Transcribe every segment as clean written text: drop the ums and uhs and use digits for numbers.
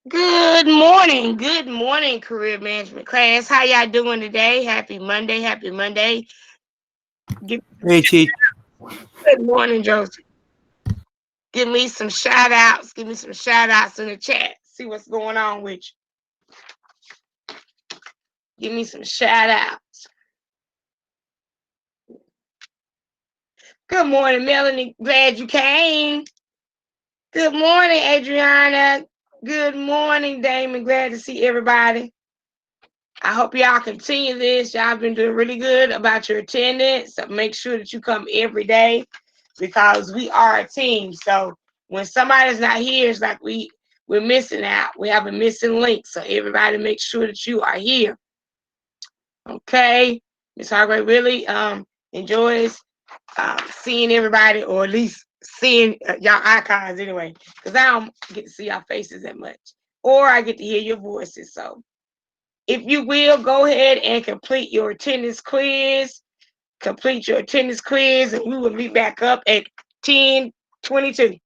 Good morning, career management class. How y'all doing today? Happy Monday, happy Monday. Give, Hey, Chief. good morning, Joseph. Give me some shout outs. Give me some shout outs in the chat. See what's going on with you. Give me some shout outs. Good morning, Melanie. Glad you came. Good morning, Adriana. Good morning, Damon. Glad to see everybody. I hope y'all continue this. Y'all been doing really good about your attendance. So make sure that you come every day because we are a team. So when somebody's not here, it's like we're missing out. We have a missing link. So everybody make sure that you are here. Okay. Miss Hargrave really enjoys seeing everybody, or at least seeing y'all icons anyway, because I don't get to see y'all faces that much. Or I get to hear your voices. So if you will, go ahead and complete your attendance quiz. Complete your attendance quiz, and we will meet back up at 10:22.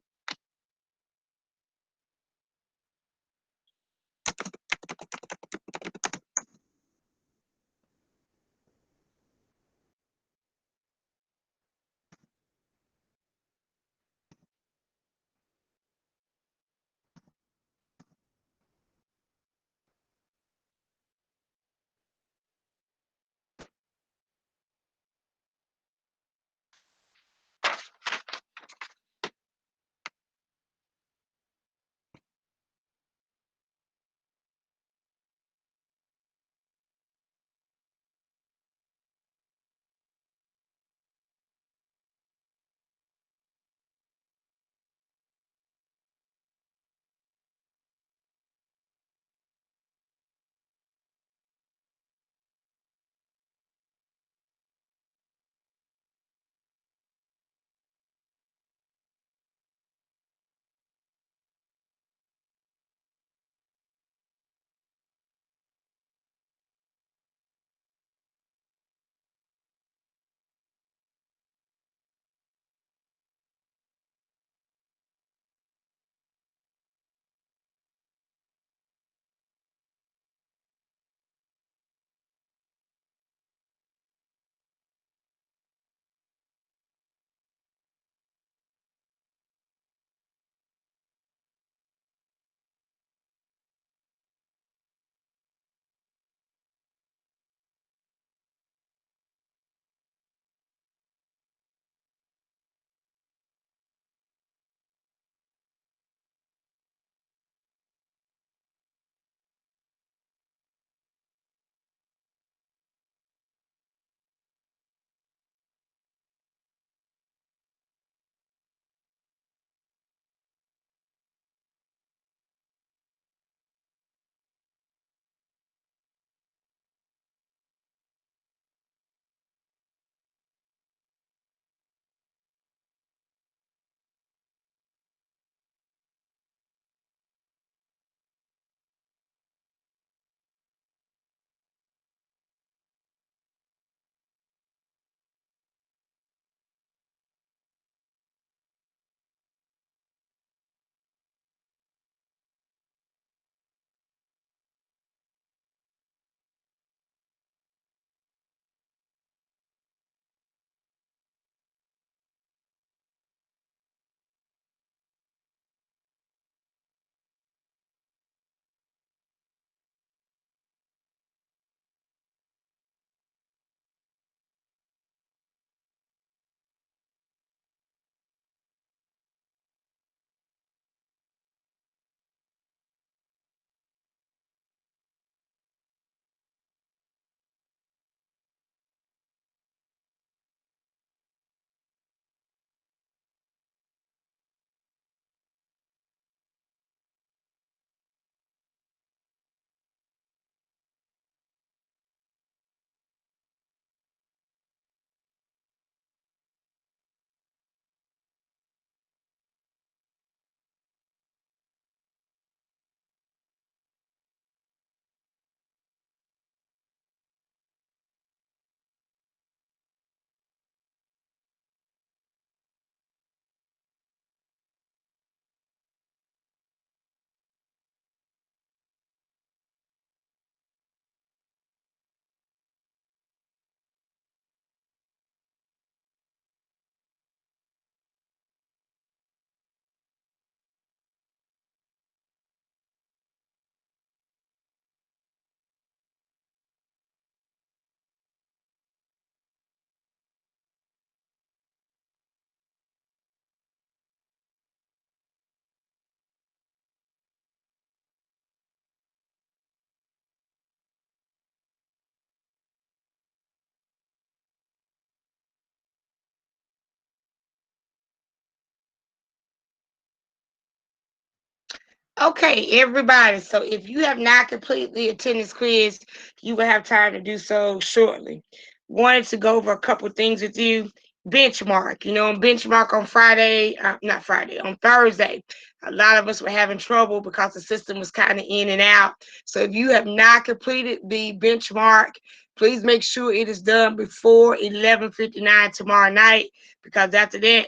Okay, everybody. So if you have not completed the attendance quiz, you will have time to do so shortly. Wanted to go over a couple things with you. Benchmark, benchmark on Friday, not Friday, on Thursday. A lot of us were having trouble because the system was kind of in and out. So if you have not completed the benchmark, please make sure it is done before 11:59 tomorrow night, because after that,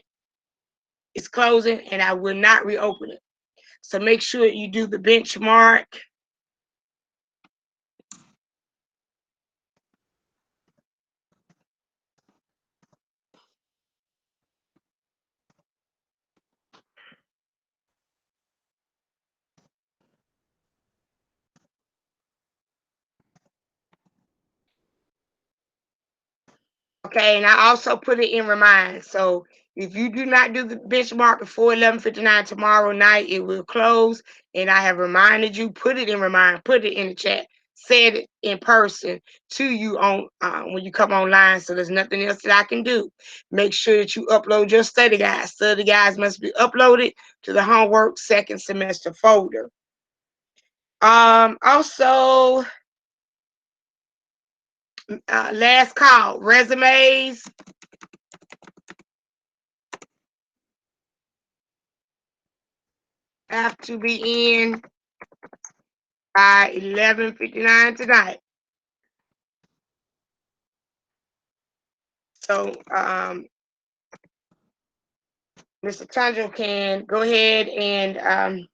it's closing and I will not reopen it. So make sure you do the benchmark. Okay, and I also put it in remind. So if you do not do the benchmark before 11:59 tomorrow night, it will close. And I have reminded you, put it in remind, put it in the chat, said it in person to you on when you come online. So there's nothing else that I can do. Make sure that you upload your study guides. Study guides must be uploaded to the homework second semester folder. Also, last call, resumes. Have to be in by 11:59 tonight. So Mr. Chandra can go ahead and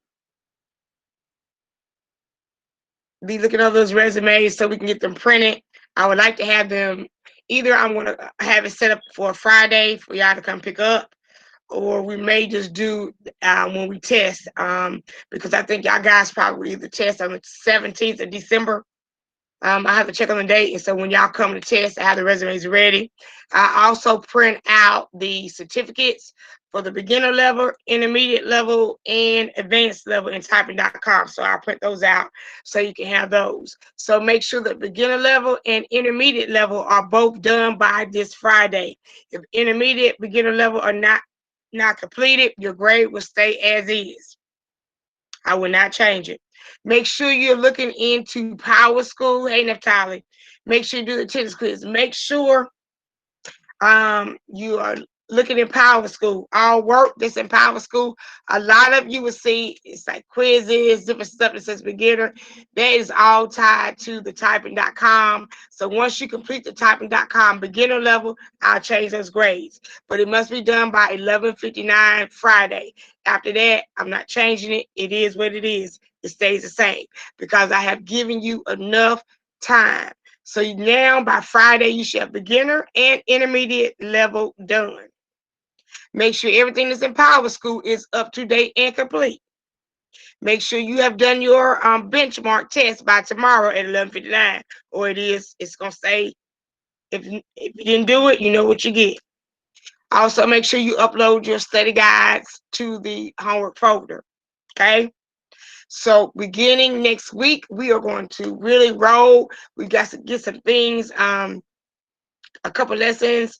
be looking over those resumes so we can get them printed. I would like to have them, either I'm going to have it set up for Friday for y'all to come pick up, or we may just do when we test, because I think y'all guys probably either test on the 17th of December. I have to check on the date, and so when y'all come to test, I have the resumes ready. I also print out the certificates for the beginner level, intermediate level, and advanced level in typing.com. So I'll print those out so you can have those. So make sure that beginner level and intermediate level are both done by this Friday. If intermediate, beginner level are not completed, your grade will stay as is. I will not change it. Make sure you're looking into Power School. Hey, Naphtali. Make sure you do the tennis quiz. Make sure you are looking in Power School. All work that's in Power School. A lot of you will see it's like quizzes, different stuff that says beginner. That is all tied to the typing.com. So once you complete the typing.com beginner level, I'll change those grades. But it must be done by 11:59 Friday. After that, I'm not changing it. It is what it is. It stays the same because I have given you enough time. So now by Friday, you should have beginner and intermediate level done. Make sure everything that's in Power School is up to date and complete. Make sure you have done your benchmark test by tomorrow at 11:59, or it's going to say, if you didn't do it, you know what you get. Also, make sure you upload your study guides to the homework folder. Okay. So beginning next week, we are going to really roll. We got to get some things, a couple lessons.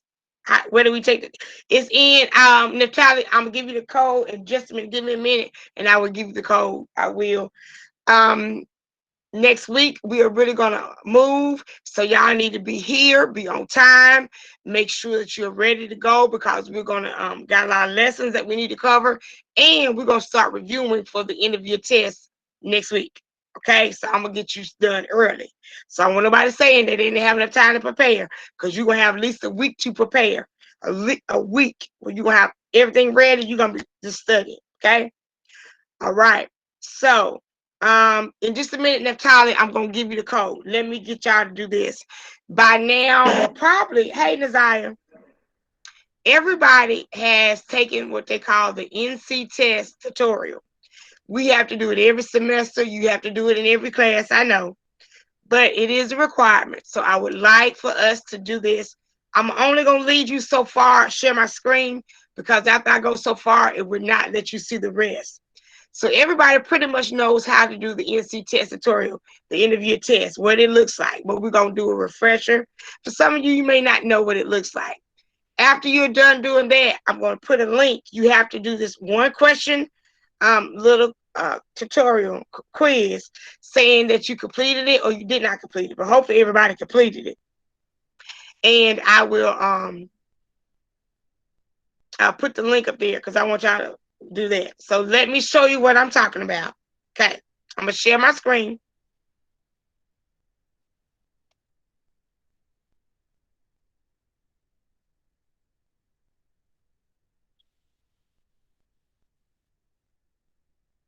Where do we take it? It's in Naphtali. I'm gonna give you the code in just a minute. Give me a minute, and I will give you the code. I will. Um, Next week we are really gonna move, so y'all need to be here, be on time, make sure that you're ready to go, because we're gonna got a lot of lessons that we need to cover, and we're gonna start reviewing for the end of your test next week. Okay, so I'm gonna get you done early, so I don't want nobody saying that they didn't have enough time to prepare, because you're gonna have at least a week to prepare, a week where you're gonna have everything ready. You're gonna be just studying. Okay, all right. So, in just a minute, Naphtali, I'm gonna give you the code. Let me get y'all to do this. By now, or probably, hey, Naziah, everybody has taken what they call the NC test tutorial. We have to do it every semester. You have to do it in every class, I know, but it is a requirement. So I would like for us to do this. I'm only gonna lead you so far, share my screen, because after I go so far, it would not let you see the rest. So everybody pretty much knows how to do the NC test tutorial, the end of year test, what it looks like. But we're going to do a refresher. For some of you, you may not know what it looks like. After you're done doing that, I'm going to put a link. You have to do this one question, little tutorial quiz saying that you completed it or you did not complete it, but hopefully everybody completed it. And I will I'll put the link up there because I want y'all to do that. So let me show you what I'm talking about. Okay, I'm gonna share my screen.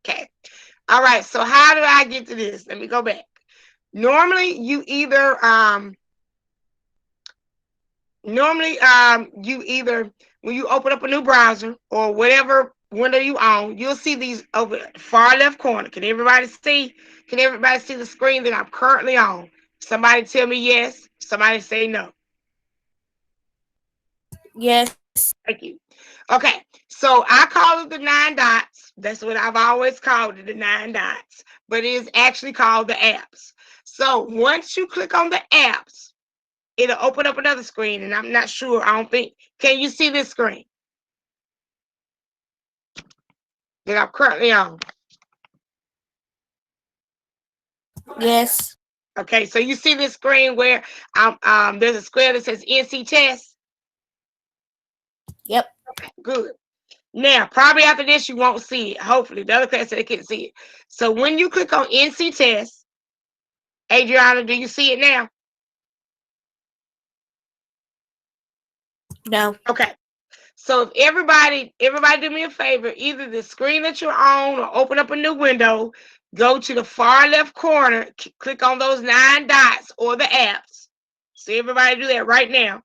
Okay. All right. So how did I get to this? Let me go back. Normally, you either when you open up a new browser or whatever window you own, you'll see these over the far left corner. Can everybody see? Can everybody see the screen that I'm currently on? Somebody tell me yes. Somebody say no. Yes. Thank you. Okay, so I call it the 9 dots. That's what I've always called it, the 9 dots. But it is actually called the apps. So once you click on the apps, it'll open up another screen, and I'm not sure. I don't think. Can you see this screen that I'm currently on? Yes. Okay, so you see this screen where there's a square that says NC test. Yep. Good. Now, probably after this, you won't see it. Hopefully, the other class said they can't see it. So when you click on NC test, Adriana, do you see it now? No. Okay. So if everybody do me a favor, either the screen that you're on or open up a new window, go to the far left corner, click on those 9 dots or the apps. So everybody do that right now.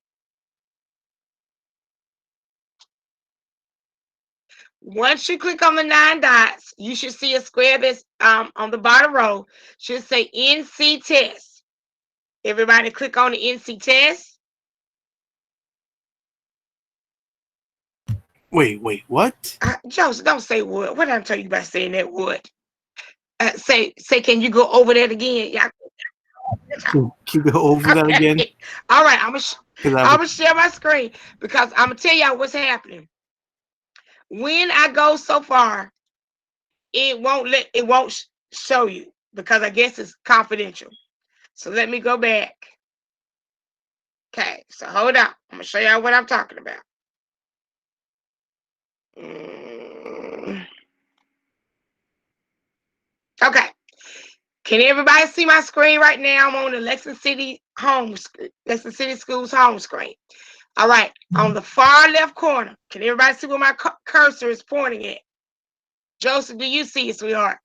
Once you click on the 9 dots, you should see a square that's on the bottom row, should say NC test. Everybody click on the NC test. Wait, what? Joseph, don't say what. What did I tell you about saying that word? Say, can you go over that again? Yeah. Can you go over that again? Okay. All right. Because I I'm was. gonna share my screen because I'm gonna tell y'all what's happening. When I go so far, it won't show you because I guess it's confidential. So let me go back. Okay. So hold on. I'm gonna show y'all what I'm talking about. Okay. Can everybody see my screen right now? I'm on the Lexington City Schools home screen. All right, on the far left corner. Can everybody see where my cursor is pointing at? Joseph, do you see it, sweetheart?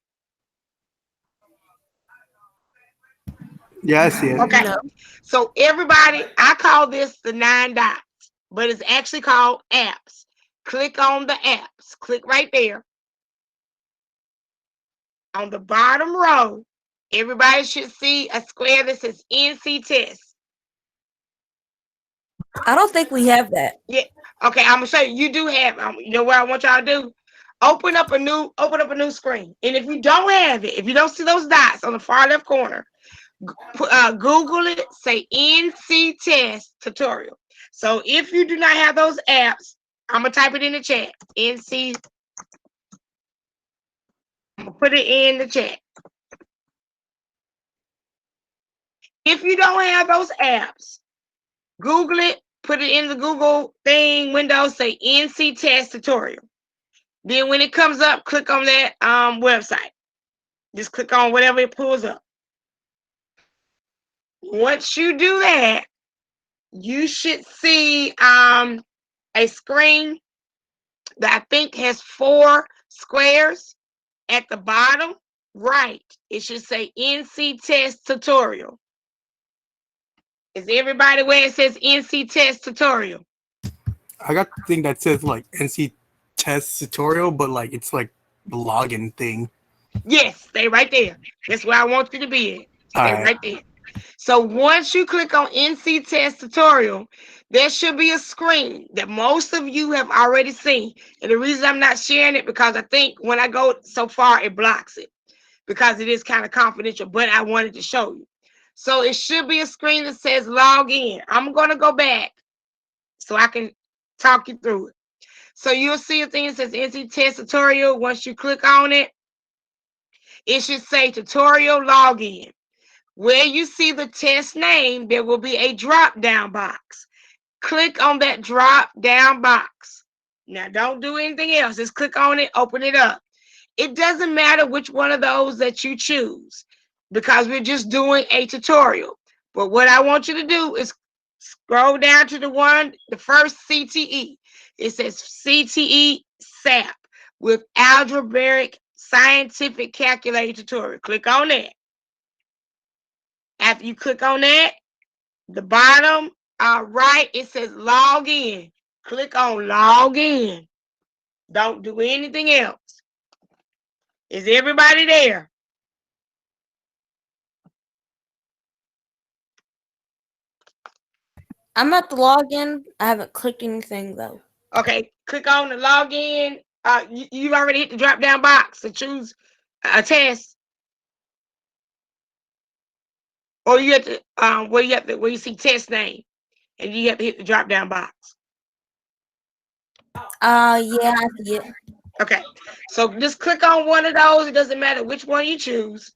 Yeah, I see it. Okay. No. So everybody, I call this the 9 dots, but it's actually called apps. Click on the apps. Click right there. On the bottom row, everybody should see a square that says NC test. I don't think we have that. Yeah. Okay, I'm gonna show you. You do have. You know what I want y'all to do? Open up a new screen. And if you don't have it, if you don't see those dots on the far left corner, Google it. Say NC test tutorial. So if you do not have those apps, I'm gonna type it in the chat. NC. I'm gonna put it in the chat. If you don't have those apps, Google it. Put it in the Google thing window. Say NC test tutorial. Then when it comes up, click on that website. Just click on whatever it pulls up. Once you do that, you should see a screen that I think has 4 squares at the bottom right. It should say NC test tutorial. Is everybody where it says NC test tutorial? I got the thing that says like NC test tutorial, but like it's like the login thing. Yes, stay right there. That's where I want you to be at. All Stay right. right there. So once you click on NC test tutorial, there should be a screen that most of you have already seen. And the reason I'm not sharing it because I think when I go so far, it blocks it because it is kind of confidential, but I wanted to show you. So it should be a screen that says log in. I'm going to go back so I can talk you through it. So you'll see a thing that says NC test tutorial. Once you click on it, It should say tutorial login. Where you see the test name, there will be a drop down box. Click on that drop down box. Now, don't do anything else. Just click on it, open it up. It doesn't matter which one of those that you choose because we're just doing a tutorial. But what I want you to do is scroll down to the first CTE. It says CTE SAP with algebraic scientific calculator tutorial. Click on that. After you click on that, the bottom right, it says log in. Click on log in. Don't do anything else. Is everybody there? I'm at the login. I haven't clicked anything though. Okay, click on the login. You've already hit the drop down box to choose a test, or you have to where you see test name, and you have to hit the drop down box. Yeah, I see it. Okay, so just click on one of those. It doesn't matter which one you choose.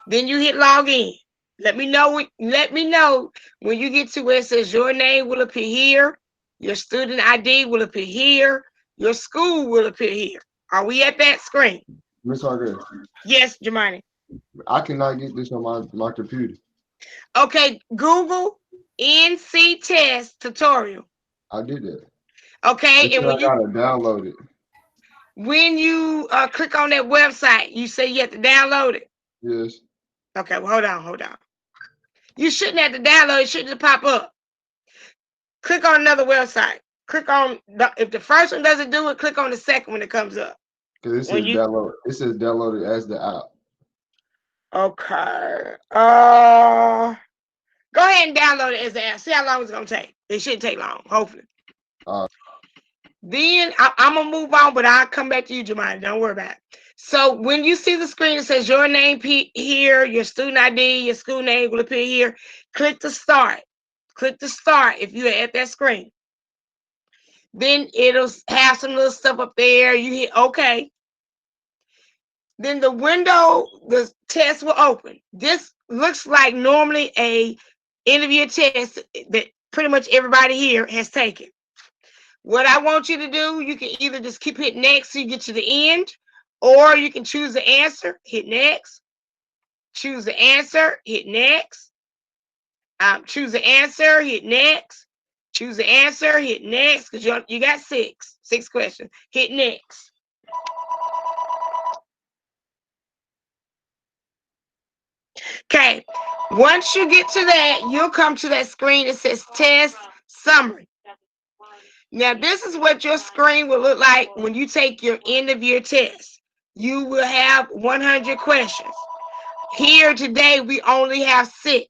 Then you hit log in. Let me know. Let me know when you get to where it says your name will appear here, your student ID will appear here, your school will appear here. Are we at that screen? Miss Hargrave, Yes, Jamani. I cannot get this on my computer. Okay, Google NC test tutorial. I did that. Okay, It and said I gotta download it. when you click on that website, you say you have to download it. Yes. Okay, well, hold on. You shouldn't have to download it. Shouldn't just pop up. Click on another website. Click on if the first one doesn't do it, click on the second one that comes up. Because it When says you download. It says download it as the app. okay, go ahead and download it as an app. See how long it's gonna take. It shouldn't take long, hopefully. Uh, Then I'm gonna move on, but I'll come back to you, Jemima. Don't worry about it. So when you see the screen that says your name here, your student ID, your school name will appear here. Click to start. Click to start if you're at that screen. Then it'll have some little stuff up there. You hit OK. Then the window, the test will open. This looks like normally a interview test that pretty much everybody here has taken. What I want you to do, you can either just keep hitting next so you get to the end, or you can choose the answer, hit next, choose the answer, hit next, choose the answer, hit next, choose the answer, hit next, because you got six questions, hit next. Okay, once you get to that, you'll come to that screen that says test summary. Now, this is what your screen will look like when you take your end of year test. You will have 100 questions. Here today, we only have 6.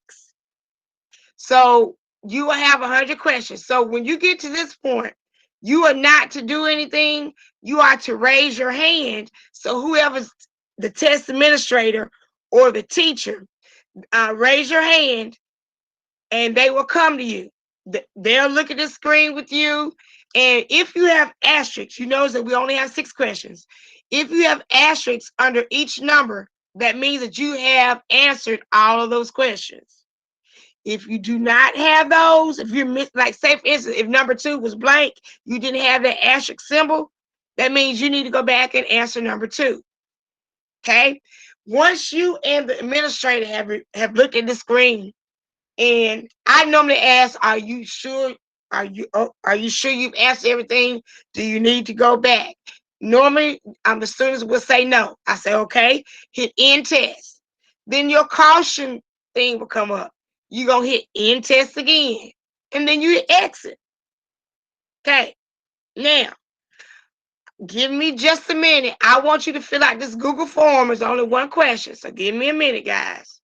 So you will have 100 questions. So when you get to this point, you are not to do anything. You are to raise your hand. So whoever's the test administrator or the teacher, raise your hand and they will come to you. They'll look at the screen with you. And if you have asterisks, you notice that we only have 6 questions. If you have asterisks under each number, that means that you have answered all of those questions. If you do not have those, if you're like, say for instance, if number 2 was blank, you didn't have that asterisk symbol, that means you need to go back and answer number 2. Okay. Once you and the administrator have looked at the screen, and I normally ask, "Are you sure? Are you sure you've answered everything? Do you need to go back?" Normally, the students will say no. I say, "Okay, hit end test." Then your caution thing will come up. You're gonna hit end test again, and then you hit exit. Okay. Now, give me just a minute. I want you to fill out this Google form. It's only one question, so give me a minute, guys.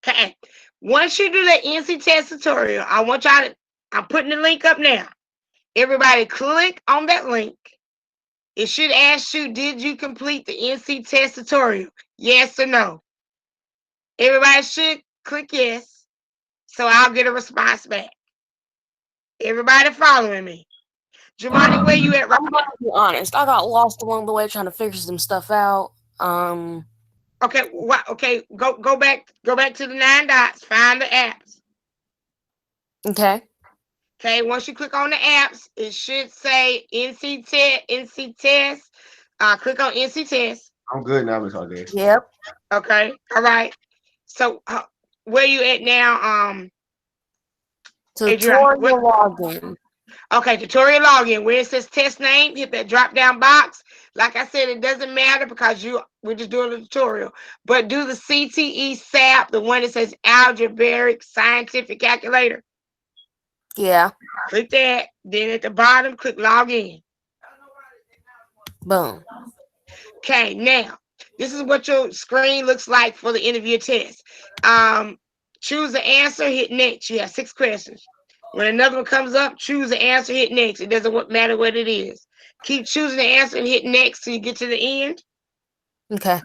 Okay. Once you do the NC test tutorial, I want y'all to, I'm putting the link up now. Everybody click on that link. It should ask you, did you complete the NC test tutorial? Yes or no? Everybody should click yes. So I'll get a response back. Everybody following me? Jamani, where you at right I'm now? gonna be honest. I got lost along the way trying to figure some stuff out. Okay, what? Okay, go back to the 9 dots. Find the apps. Okay. Okay, once you click on the apps, it should say NC test. NC test. Click on NC test. I'm good now, Miss Hardin. Yep. Okay, all right. So where you at now? Adriana, Tutorial login. okay, tutorial login. Where it says test name, hit that drop down box. Like I said, it doesn't matter because we're just doing a tutorial. But do the CTE SAP, the one that says algebraic scientific calculator. Yeah. Click that. Then at the bottom, click login. Boom. Okay, now this is what your screen looks like for the interview test. Choose the answer, hit next. You have 6 questions. When another one comes up, choose the answer, hit next. It doesn't matter what it is. Keep choosing the answer and hit next till you get to the end. Okay.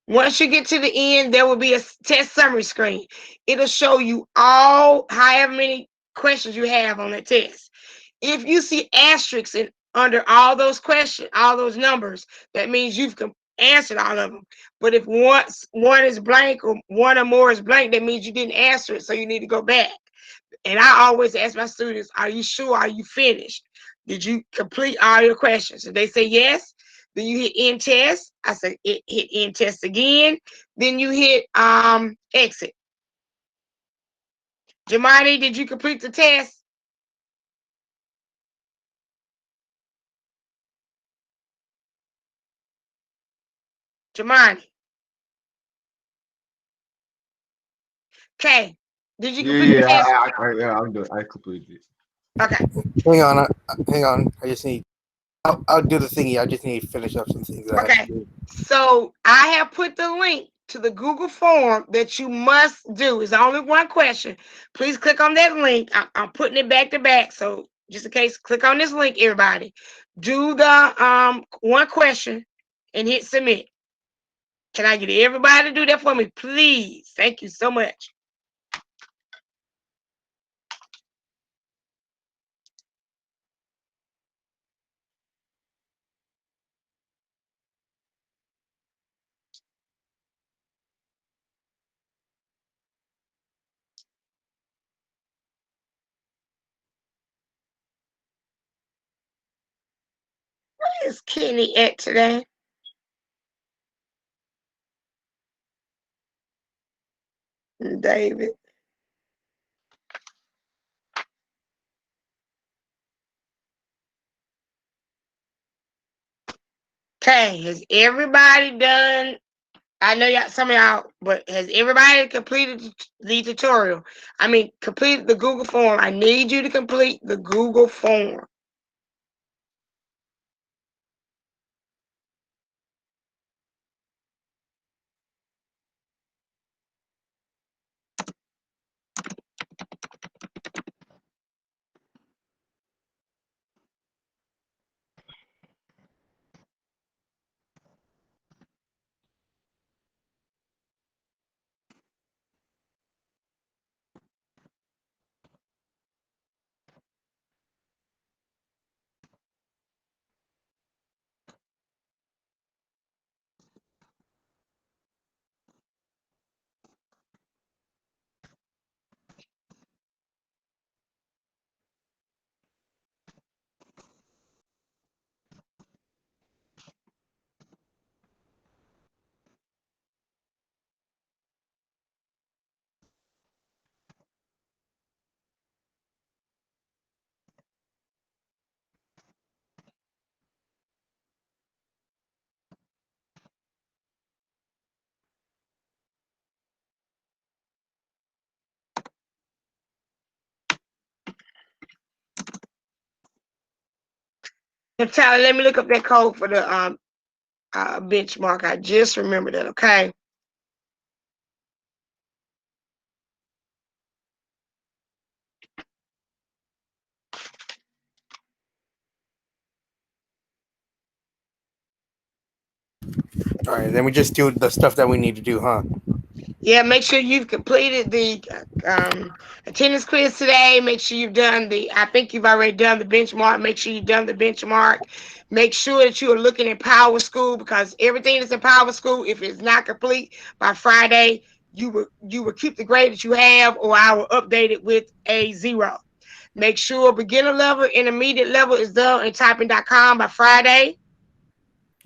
Once you get to the end, there will be a test summary screen. It'll show you all, however many questions you have on the test. If you see asterisks under all those questions, all those numbers, that means you've answered all of them. But if one is blank or one or more is blank, that means you didn't answer it, so you need to go back. And I always ask my students, are you sure? Are you finished? Did you complete all your questions? If they say yes, then you hit end test. I say hit end test again. Then you hit exit. Jamani, did you complete the test? Jamani. Okay. Did you complete the test? Yeah, I'm done. I completed it. Okay. Hang on. I just need. I'll do the thingy. I just need to finish up some things that I have Okay. to do. So I have put the link to the Google form that you must do. It's only one question. Please click on that link. I'm putting it back to back. So just in case, click on this link, everybody. Do the one question and hit submit. Can I get everybody to do that for me, please? Thank you so much. Where is Kenny at today? David. Okay, has everybody done? I know y'all, some of y'all, but has everybody completed the tutorial? I mean, completed the Google form. I need you to complete the Google form. And Tyler, let me look up that code for the benchmark. I just remembered that. Okay. All right, then we just do the stuff that we need to do, huh? Yeah, make sure you've completed the attendance quiz today. Make sure you've done I think you've already done the benchmark. Make sure you've done the benchmark. Make sure that you are looking at Power School, because everything that's in Power School, if it's not complete by Friday, you will keep the grade that you have, or I will update it with a 0. Make sure beginner level, intermediate level is done in typing.com by Friday.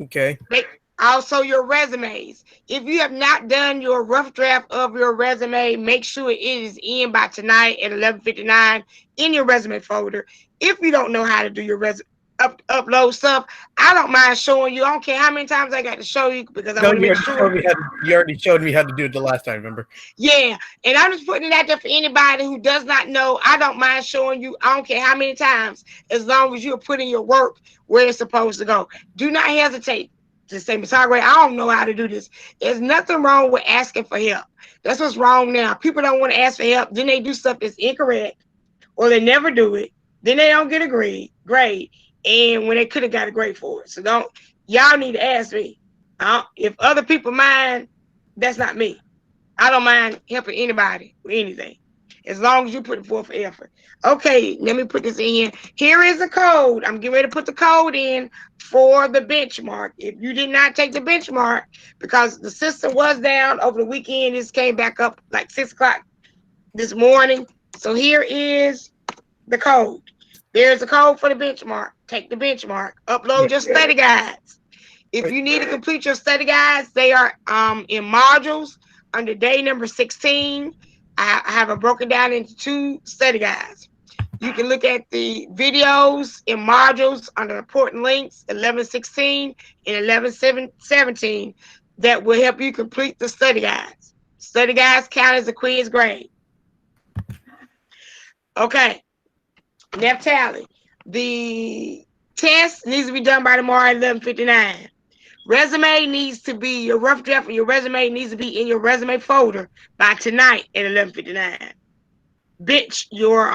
Okay. Make also your resumes. If you have not done your rough draft of your resume, make sure it is in by tonight at 11:59 in your resume folder. If you don't know how to do your upload stuff, I don't mind showing you. I don't care how many times I got to show you, because I No, want to make sure. you already showed me how to do it the last time. Remember? Yeah, and I'm just putting it out there for anybody who does not know. I don't mind showing you. I don't care how many times, as long as you're putting your work where it's supposed to go. Do not hesitate to say, Miss Hargrave, I don't know how to do this. There's nothing wrong with asking for help. That's what's wrong now. People don't want to ask for help. Then they do stuff that's incorrect, or they never do it. Then they don't get a grade, and when they could have got a grade for it. So y'all need to ask me. If other people mind, that's not me. I don't mind helping anybody with anything, as long as you put forth effort. Okay, let me put this in here. Here is the code. I'm getting ready to put the code in for the benchmark. If you did not take the benchmark, because the system was down over the weekend, this came back up like 6 o'clock this morning. So here is the code. There's a code for the benchmark. Take the benchmark. Upload your study guides. If you need to complete your study guides, they are in modules under day number 16. I have it broken down into 2 study guides. You can look at the videos in modules under important links 11:16 and 11:17 that will help you complete the study guides. Study guides count as a quiz grade. Okay, Naphtali. The test needs to be done by tomorrow at 11:59. Resume needs to be, your rough draft of your resume needs to be in your resume folder by tonight at 11:59. Bench your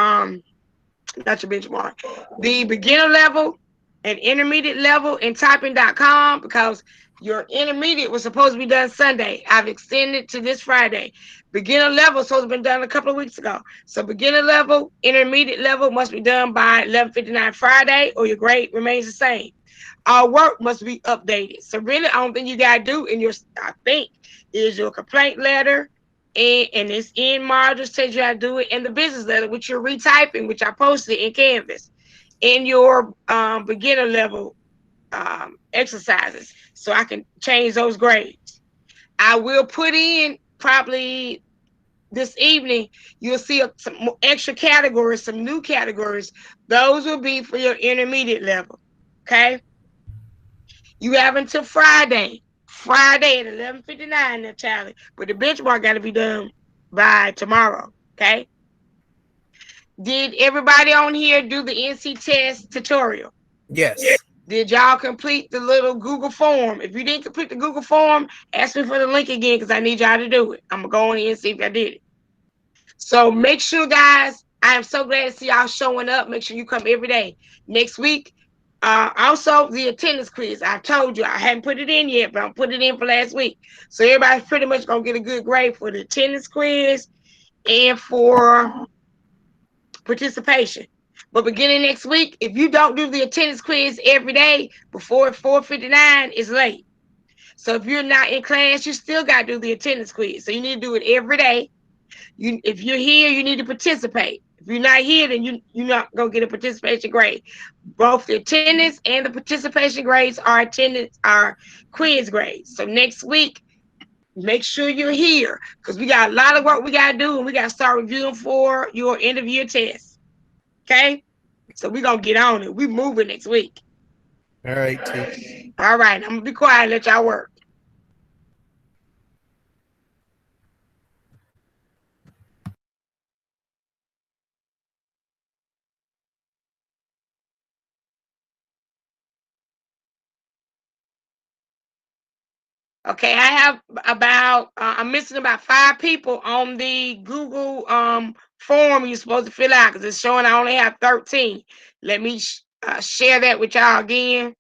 not your benchmark, the beginner level and intermediate level in typing.com, because your intermediate was supposed to be done Sunday. I've extended to this Friday. Beginner level was supposed to have been done a couple of weeks ago. So beginner level, intermediate level must be done by 11:59 Friday, or your grade remains the same. Our work must be updated. So really, the only thing you gotta do in your, I think, is your complaint letter, and it's in modules tells you how to do it, and the business letter, which you're retyping, which I posted in Canvas, in your beginner level exercises, so I can change those grades. I will put in probably this evening. You'll see some extra categories, some new categories. Those will be for your intermediate level. Okay. You have until Friday at 11:59, Natalie. But the benchmark got to be done by tomorrow. Okay. Did everybody on here do the NC test tutorial? Yes. Did y'all complete the little Google form? If you didn't complete the Google form, ask me for the link again, because I need y'all to do it. I'm going to go on here and see if I did it. So make sure, guys, I am so glad to see y'all showing up. Make sure you come every day. Next week, also the attendance quiz. I told you I hadn't put it in yet, but I'm putting it in for last week. So everybody's pretty much going to get a good grade for the attendance quiz and for participation. But beginning next week, if you don't do the attendance quiz every day before 4:59, it's late. So if you're not in class, you still got to do the attendance quiz. So you need to do it every day. If you're here, you need to participate. If you're not here, then you're not gonna get a participation grade. Both the attendance and the participation grades are quiz grades. So next week, make sure you're here, because we got a lot of work we gotta do, and we gotta start reviewing for your end of year test. Okay, so we're gonna get on it. We moving next week. All right, T. All right, I'm gonna be quiet and let y'all work. Okay, I have about I'm missing about 5 people on the Google form you're supposed to fill out, because it's showing I only have 13. Let me share that with y'all again.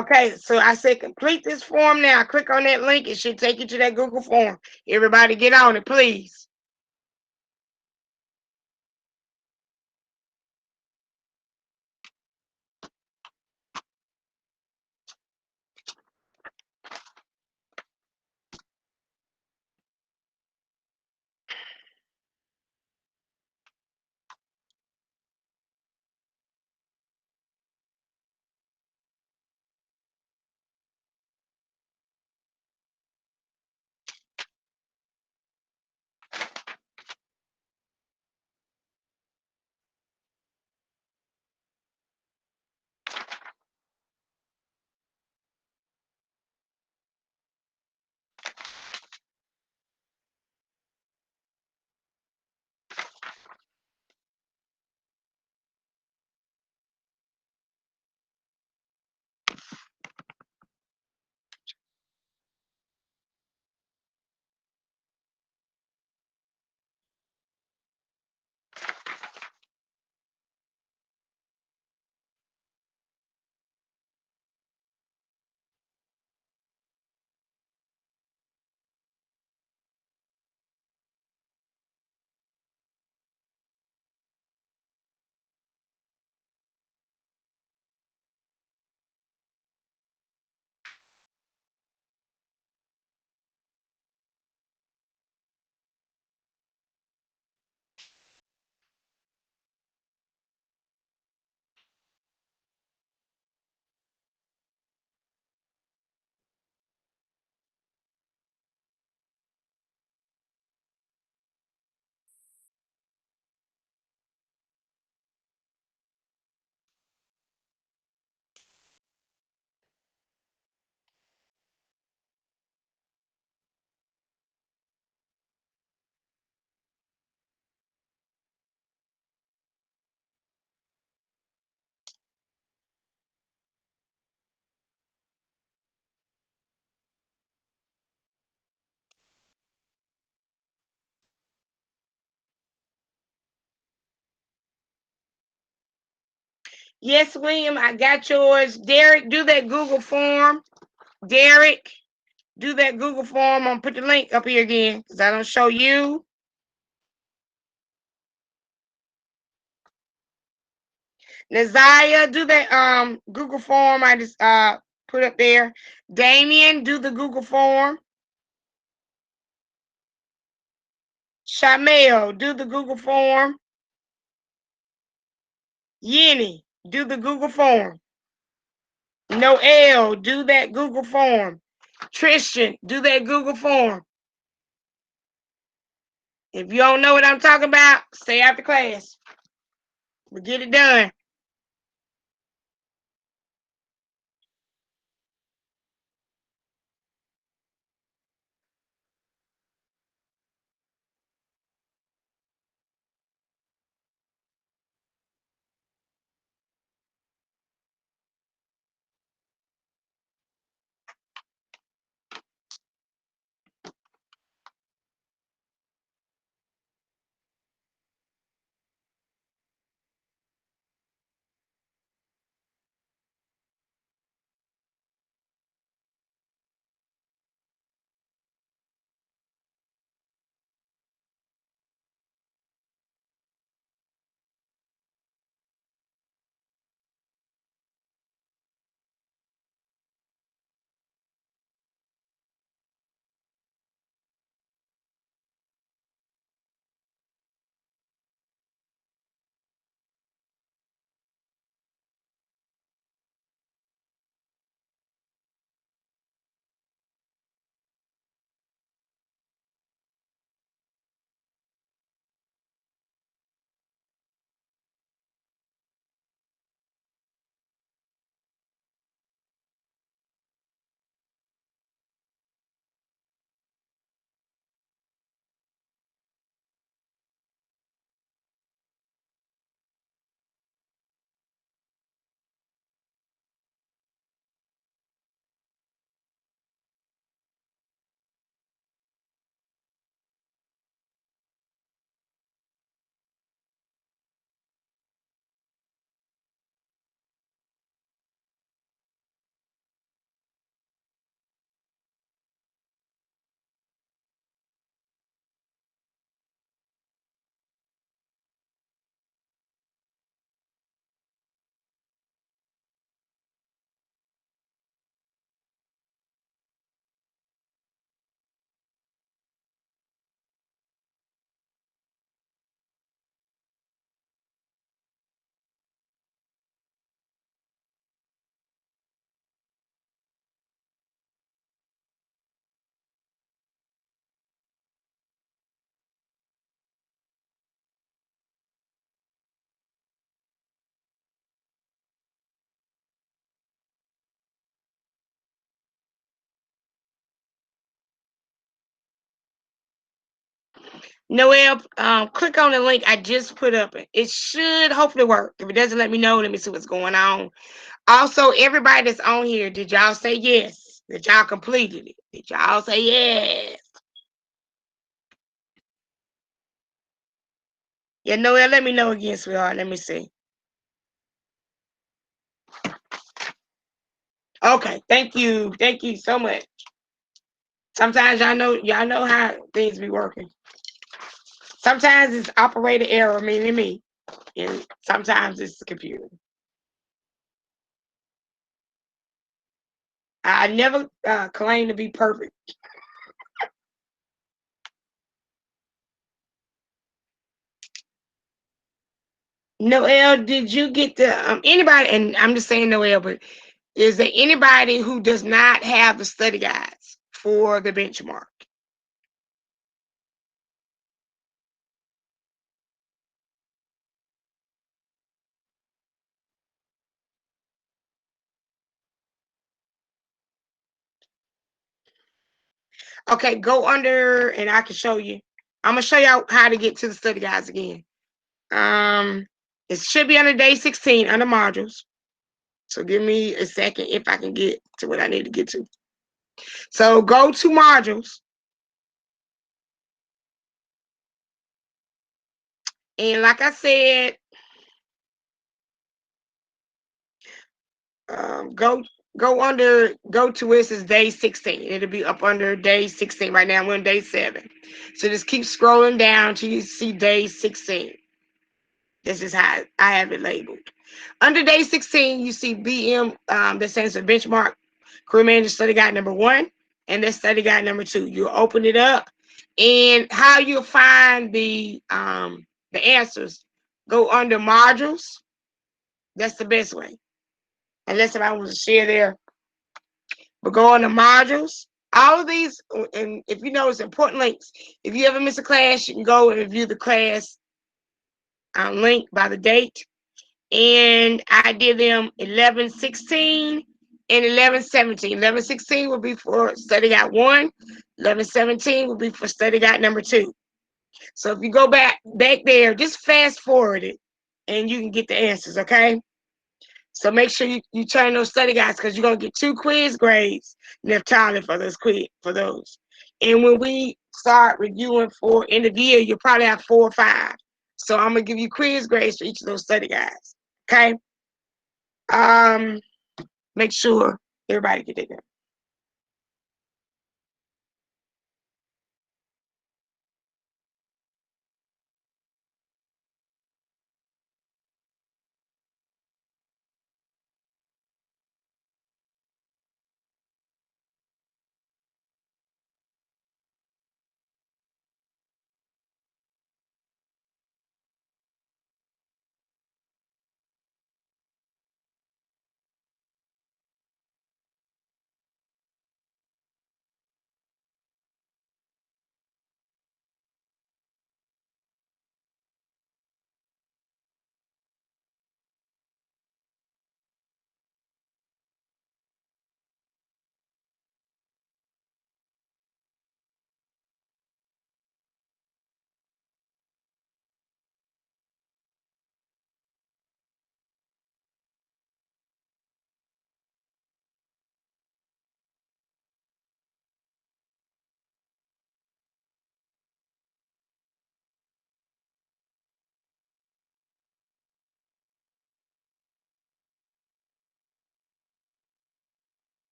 Okay, so I said complete this form now. Click on that link. It should take you to that Google form. Everybody get on it, please. Yes, William, I got yours. Derek, do that Google form. Derek, do that Google form. I'm gonna put the link up here again because I don't show you. Naziah, do that Google form I just put up there. Damien, do the Google form. Shamel, do the Google form. Yenny, do the Google form. Noel, do that Google form. Tristan, do that Google form. If you don't know what I'm talking about, stay after class. We'll get it done. Noel, click on the link I just put up. It should hopefully work. If it doesn't, let me know. Let me see what's going on. Also, everybody that's on here, did y'all say yes? Did y'all completed it? Did y'all say yes? Yeah, Noel, let me know again, sweetheart. Let me see. Okay, thank you. Thank you so much. Sometimes y'all know how things be working. Sometimes it's operator error, meaning me. And sometimes it's the computer. I never claim to be perfect. Noel, did you get the anybody? And I'm just saying Noel, but is there anybody who does not have the study guides for the benchmark? Okay, go under and I can show you. I'm gonna show y'all how to get to the study guides again. Um, it should be under day 16 under modules. So give me a second if I can get to what I need to get to. So go to modules. And like I said, go to where it says day 16. It'll be up under day 16. Right now we're on day 7. So just keep scrolling down till you see day 16. This is how I have it labeled. Under day 16, you see BM that stands for benchmark career manager study guide number 1 and then study guide number 2. You'll open it up and how you'll find the answers. Go under modules. That's the best way. Unless if I want to share there. But go on the modules. All of these, and if you notice important links, if you ever miss a class, you can go and review the class link by the date. And I did them 11/16 and 11/17. 11/16 will be for study guide 1. 11/17 will be for study guide number 2. So if you go back there, just fast forward it, and you can get the answers. Okay. So make sure you turn those study guides because you're gonna get 2 quiz grades Neftali for those. And when we start reviewing for end of year, you'll probably have 4 or 5. So I'm gonna give you quiz grades for each of those study guides. Okay. Um, make sure everybody get it.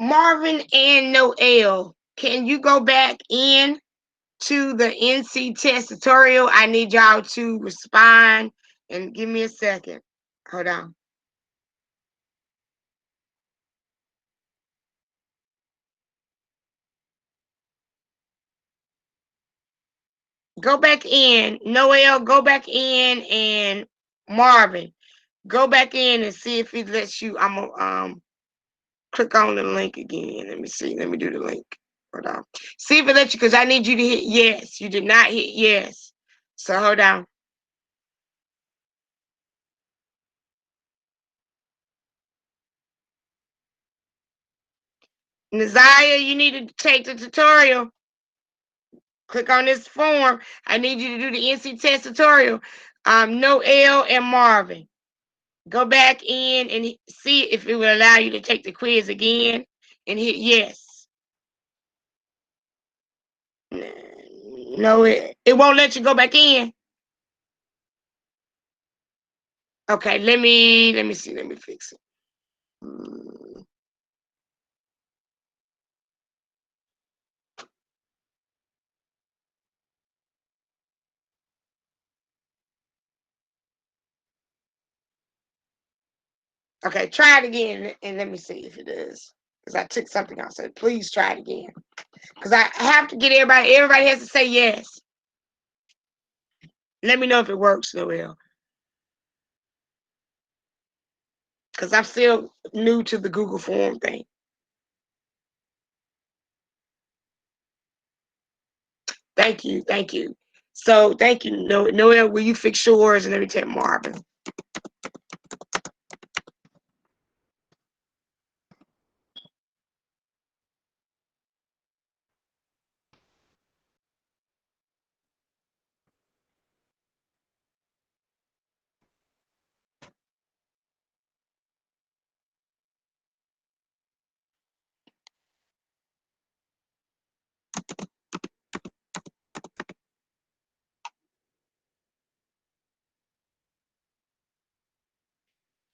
Marvin and Noel, can you go back in to the NC test tutorial? I need y'all to respond and give me a second. Hold on. Go back in. Noel, go back in, and Marvin, go back in and see if it lets you. I'm gonna click on the link again. Let me see. Let me do the link. Hold on. See if it lets you, because I need you to hit yes. You did not hit yes. So hold on. Naziah, you need to take the tutorial. Click on this form. I need you to do the NC test tutorial. Noel and Marvin. Go back in and see if it will allow you to take the quiz again and hit yes. No, it won't let you go back in. Okay, let me see. Let me fix it. Okay, try it again and let me see if it does. Because I took something out. So please try it again. Because I have to get everybody has to say yes. Let me know if it works, Noel. Because I'm still new to the Google form thing. Thank you. Thank you. So thank you, Noel. Will you fix yours and let me tell Marvin?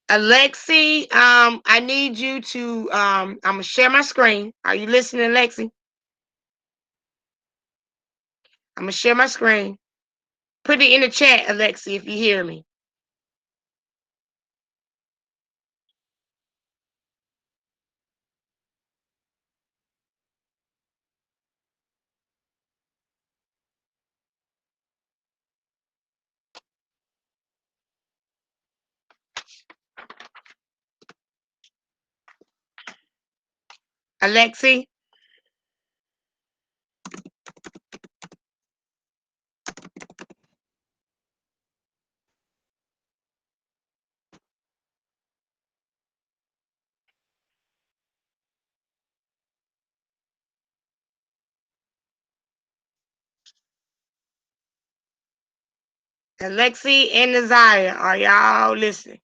Alexi, I need you to I'm gonna share my screen. Are you listening, Alexi? I'm gonna share my screen. Put it in the chat, Alexi, if you hear me. Alexi. Alexi and Naziah, are y'all listening?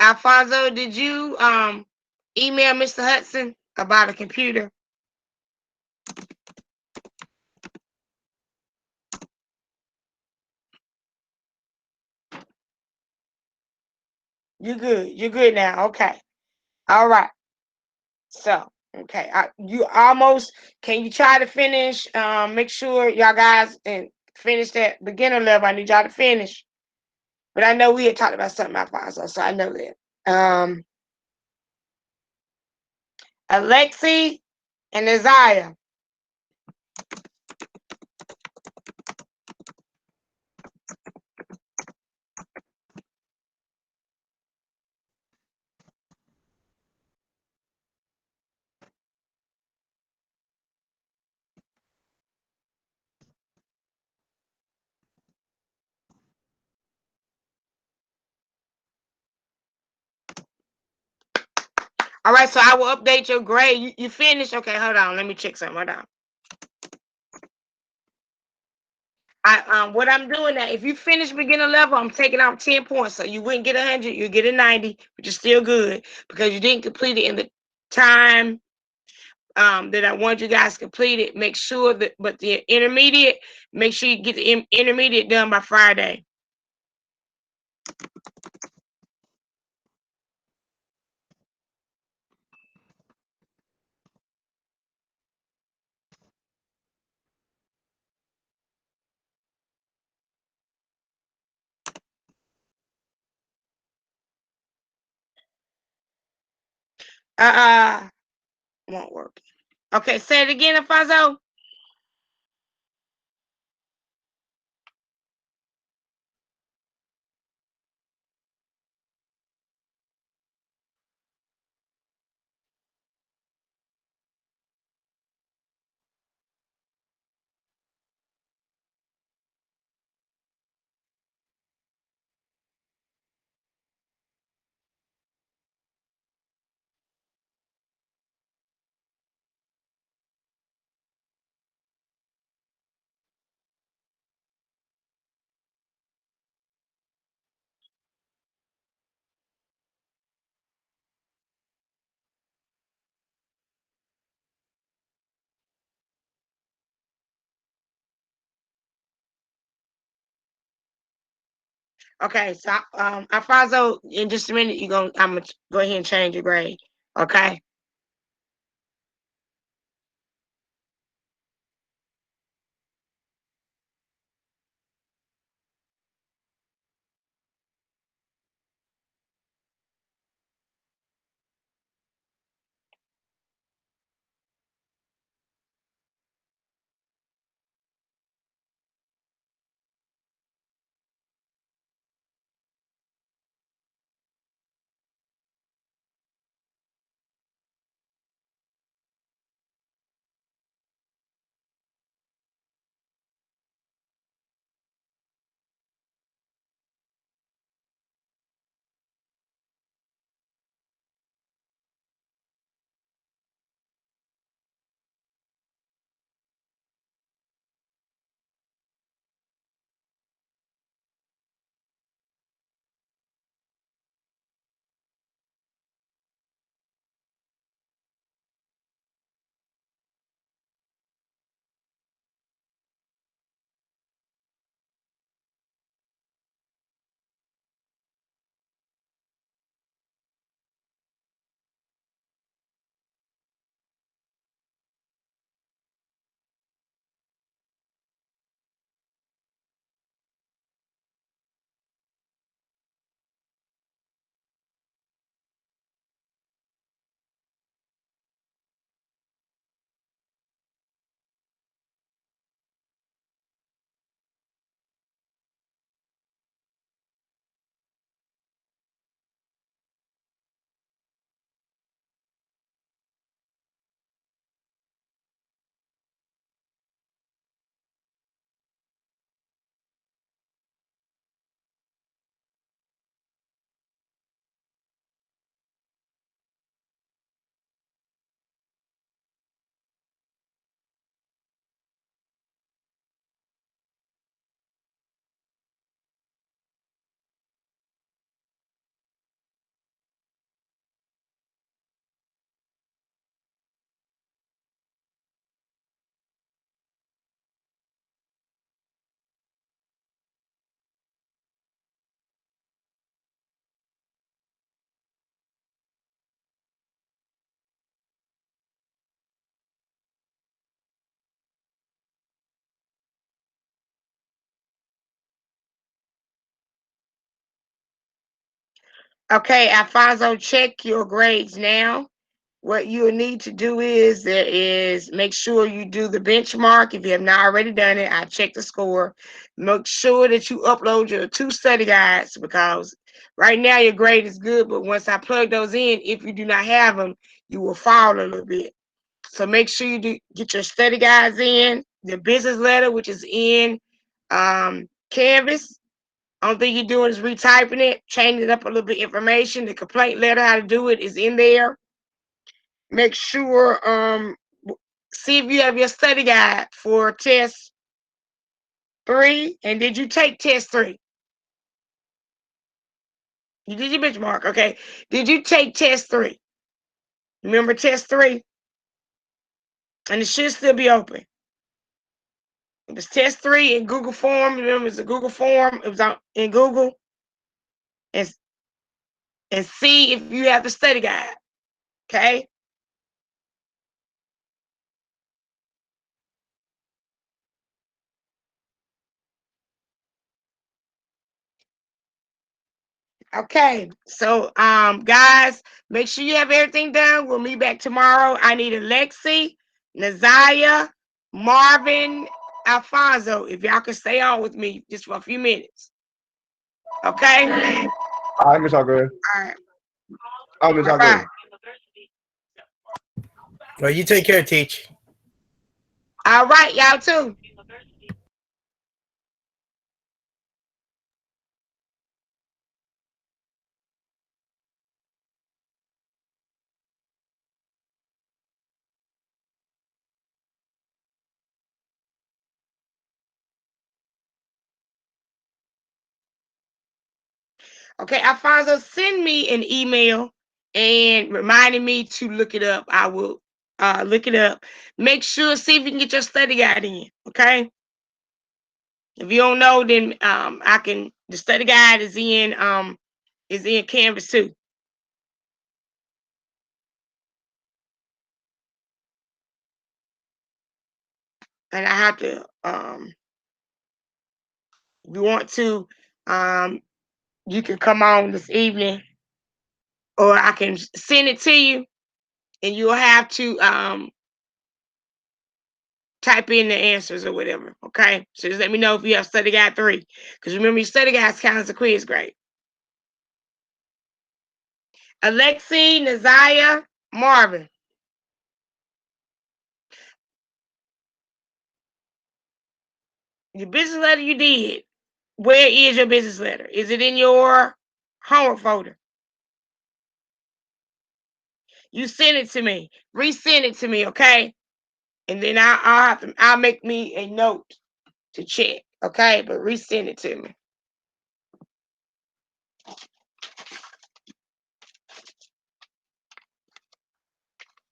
Alfonso, did you email Mr. Hudson about a computer? You're good. You're good now. Okay. All right. So, okay. You almost, can you try to finish? Make sure y'all guys and finish that beginner level. I need y'all to finish. But I know we had talked about something, Alfonso, so I know that. Alexi and Isaiah. All right, so I will update your grade. You finished? Okay, hold on. Let me check something. Hold on. What I'm doing now, if you finish beginner level, I'm taking off 10 points. So you wouldn't get 100, you get a 90, which is still good because you didn't complete it in the time that I want you guys to complete it. Make sure that, but the intermediate, make sure you get the intermediate done by Friday. Uh, won't work. Okay, say it again, Alfonso. Okay, so Alfonso, in just a minute, I'm gonna go ahead and change your grade. Okay. Okay, Alfonso, check your grades now. What you need to do is make sure you do the benchmark. If you have not already done it, I check the score. Make sure that you upload your 2 study guides because right now your grade is good, but once I plug those in, if you do not have them, you will fall a little bit. So make sure you get your study guides in, the business letter, which is in Canvas. Only thing you're doing is retyping it, changing up a little bit of information. The complaint letter, how to do it, is in there. Make sure see if you have your study guide for tests. 3, and did you take test 3? You did your benchmark, okay. Did you take test 3? Remember test 3? And it should still be open. It was test 3 in Google Form. Remember, it's a Google form. It was in Google. And, and see if you have the study guide, okay? Okay, so guys, make sure you have everything done. We'll meet back tomorrow. I need Alexi, Naziah, Marvin, Alfonso. If y'all can stay on with me just for a few minutes. Okay? All right, Miss August. All right. Oh, Miss Bye-bye. August. Well, you take care, Teach. All right, y'all too. Okay, Alfonso, send me an email and reminding me to look it up. I will look it up. Make sure, see if you can get your study guide in. Okay. If you don't know, then I can. The study guide is in Canvas too. And I have to if you want to you can come on this evening, or I can send it to you, and you'll have to type in the answers or whatever. Okay. So just let me know if you have study guide 3. Because remember, your study guide counts as a quiz grade. Alexi, Naziah, Marvin. Your business letter you did. Where is your business letter? Is it in your homework folder? You send it to me. Resend it to me, okay? And then I'll make me a note to check, okay? But resend it to me.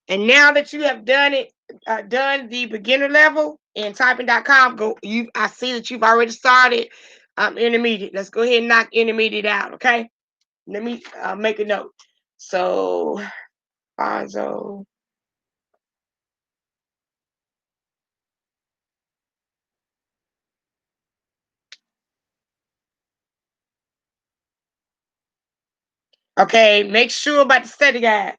And now that you have done it, done the beginner level in typing.com, I see that you've already started intermediate. Let's go ahead and knock intermediate out, okay? Let me make a note. So, Fonzo. Okay, make sure about the study guide.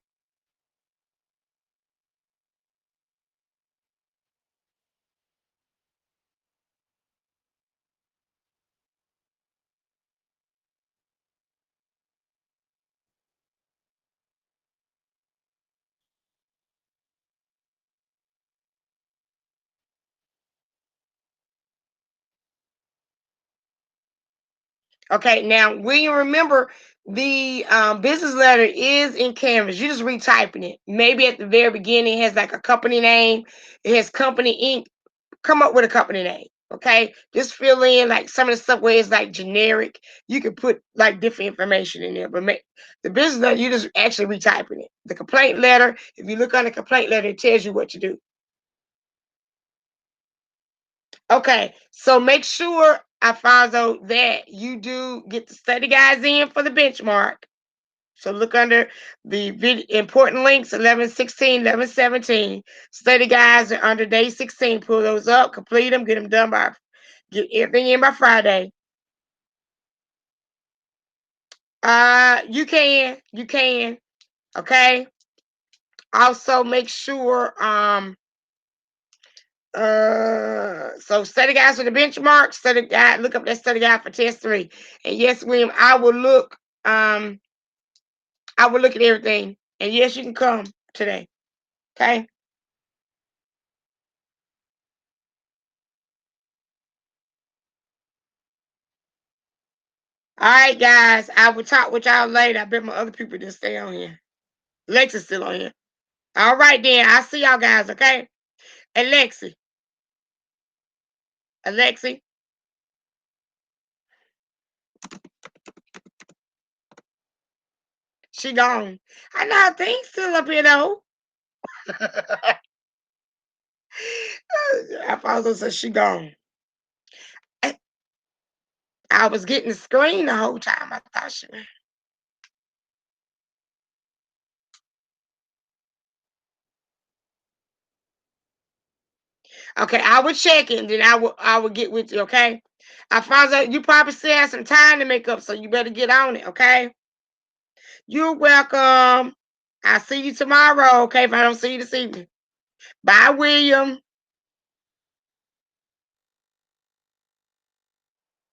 Okay, now will you remember the business letter is in Canvas? You're just retyping it. Maybe at the very beginning it has like a company name. It has company Inc. Come up with a company name. Okay, just fill in like some of the stuff where it's like generic. You can put like different information in there, but the business letter you just actually retyping it. The complaint letter, if you look on the complaint letter, it tells you what to do. Okay, so make sure, Alfonso, that you do get the study guides in for the benchmark. So look under the important links 11, 16, 11, 17. Study guides are under day 16. Pull those up, complete them, get them done get everything in by Friday. You can. Okay. Also make sure so study guides for the benchmark, study guide, look up that study guide for test 3. And yes, William, I will look at everything. And yes, you can come today. Okay. All right, guys. I will talk with y'all later. I bet my other people just stay on here. Lex is still on here. All right, then. I'll see y'all guys, okay? Alexi. She gone. I know her thing's still up here though. Alfonso said she gone. I was getting the screen the whole time. I thought she. Okay, I will check it and then I will get with you, okay? Alfonso, you probably still have some time to make up, so you better get on it, okay? You're welcome. I'll see you tomorrow, okay, if I don't see you this evening. Bye, William.